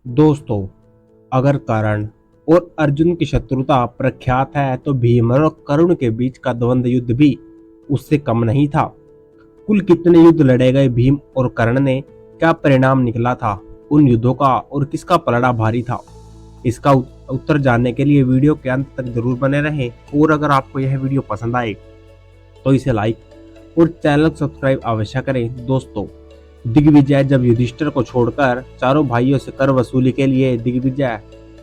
दोस्तों, अगर कर्ण और अर्जुन की शत्रुता प्रख्यात है तो भीम और कर्ण के बीच का द्वंद्व युद्ध भी उससे कम नहीं था। कुल कितने युद्ध लड़े गए भीम और कर्ण ने, क्या परिणाम निकला था उन युद्धों का और किसका पलड़ा भारी था? इसका उत्तर जानने के लिए वीडियो के अंत तक जरूर बने रहें। और अगर आपको यह वीडियो पसंद आए तो इसे लाइक और चैनल को सब्सक्राइब अवश्य करें। दोस्तों, दिग्विजय जब युधिष्ठिर को छोड़कर चारों भाइयों से कर वसूली के लिए दिग्विजय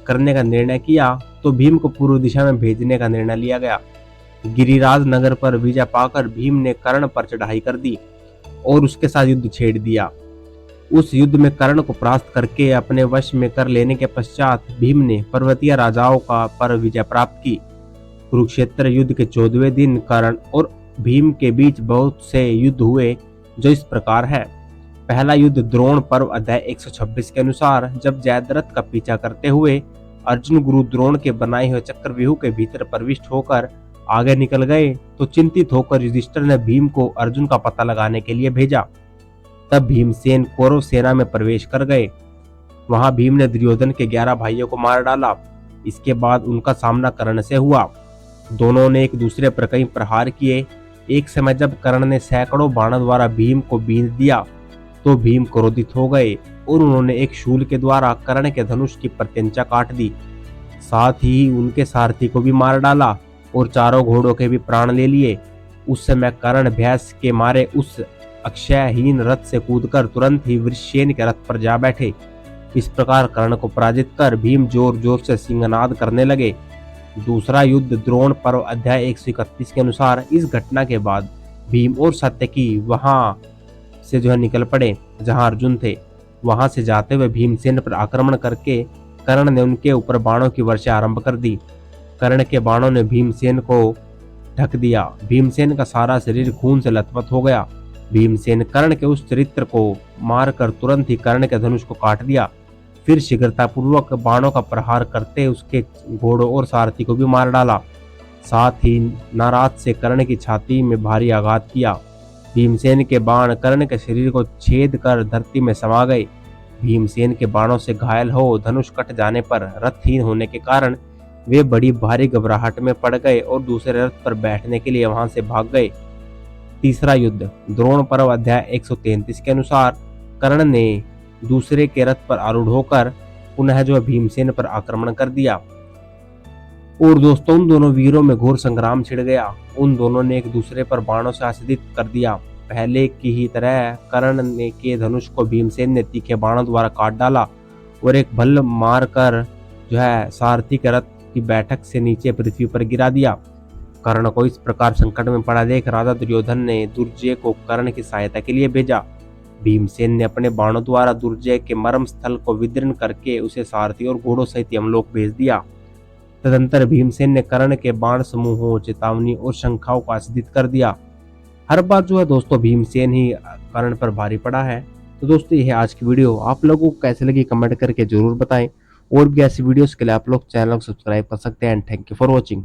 करने का निर्णय किया तो भीम को पूर्व दिशा में भेजने का निर्णय लिया गया। गिरिराज नगर पर विजय पाकर भीम ने कर्ण पर चढ़ाई कर दी और उसके साथ युद्ध छेड़ दिया। उस युद्ध में कर्ण को परास्त करके अपने वश में कर लेने के पश्चात भीम ने पर्वतीय राजाओं का पर विजय प्राप्त की। कुरुक्षेत्र युद्ध के 14वें दिन कर्ण और भीम के बीच बहुत से युद्ध हुए, जो इस प्रकार है। पहला युद्ध द्रोण पर्व अध्याय 126 के अनुसार, जब जयद्रथ का पीछा करते हुए अर्जुन गुरु द्रोण के बनाए हुए चक्रव्यूह के भीतर प्रविष्ट होकर आगे निकल गए तो चिंतित होकर युधिष्ठिर ने भीम को अर्जुन का पता लगाने के लिए भेजा। तब भीमसेन कौरव सेना में प्रवेश कर गए। वहां भीम ने दुर्योधन के 11 भाइयों को मार डाला। इसके बाद उनका सामना कर्ण से हुआ। दोनों ने एक दूसरे पर कई प्रहार किए। एक समय जब कर्ण ने सैकड़ों बाणों द्वारा भीम को बींध दिया तो भीम क्रोधित हो गए और उन्होंने एक शूल के द्वारा कर्ण के धनुष की प्रत्यंचा काट दी। साथ ही उनके सारथी को भी मार डाला और चारों घोड़ों के भी प्राण ले लिए। उस समय कर्ण भैंस के मारे उस अक्षयहीन रथ से कूदकर तुरंत ही वृषसेन के रथ पर जा बैठे। इस प्रकार कर्ण को पराजित कर भीम जोर जोर से सिंहनाद करने लगे। दूसरा युद्ध द्रोण पर्व अध्याय 131 के अनुसार, इस घटना के बाद भीम और सत्यकी वहां से निकल पड़े जहां अर्जुन थे। वहां से जाते हुए भीमसेन पर आक्रमण करके कर्ण ने उनके ऊपर बाणों की वर्षा आरंभ कर दी। कर्ण के बाणों ने भीमसेन को ढक दिया। भीमसेन का सारा शरीर खून से लथपथ हो गया। भीमसेन कर्ण के उस चरित्र को मारकर तुरंत ही कर्ण के धनुष को काट दिया। फिर शीघ्रतापूर्वक बाणों का प्रहार करते उसके घोड़ों और सारथी को भी मार डाला। साथ ही नाराज से कर्ण की छाती में भारी आघात किया। भीमसेन के बाण कर्ण के शरीर को छेद कर धरती में समा गए। भीमसेन के बाणों से घायल हो धनुष कट जाने पर रथहीन होने के कारण वे बड़ी भारी घबराहट में पड़ गए और दूसरे रथ पर बैठने के लिए वहां से भाग गए। तीसरा युद्ध द्रोण पर्व अध्याय 133 के अनुसार, कर्ण ने दूसरे के रथ पर आरूढ़ होकर पुनः भीमसेन पर आक्रमण कर दिया और दोस्तों उन दोनों वीरों में घोर संग्राम छिड़ गया। उन दोनों ने एक दूसरे पर बाणों से आच्छादित कर दिया। पहले की ही तरह कर्ण ने के धनुष को भीमसेन ने तीखे बाणों द्वारा काट डाला और एक भल्ल मार कर सारथी के रथ की बैठक से नीचे पृथ्वी पर गिरा दिया। कर्ण को इस प्रकार संकट में पड़ा देख राजा दुर्योधन ने दुर्जय को कर्ण की सहायता के लिए भेजा। भीमसेन ने अपने बाणों द्वारा दुर्जय के मर्म स्थल को विदीर्ण करके उसे सारथी और घोड़ों सहित यमलोक भेज दिया। तदंतर भीमसेन ने कर्ण के बाण समूहों, चेतावनी और शंखाओं को आच्छादित कर दिया। हर बार दोस्तों भीमसेन ही कर्ण पर भारी पड़ा है। तो दोस्तों यह आज की वीडियो आप लोगों को कैसे लगी कमेंट करके जरूर बताएं। और भी ऐसी वीडियोस के लिए आप लोग चैनल को सब्सक्राइब कर सकते हैं। And thank you for watching.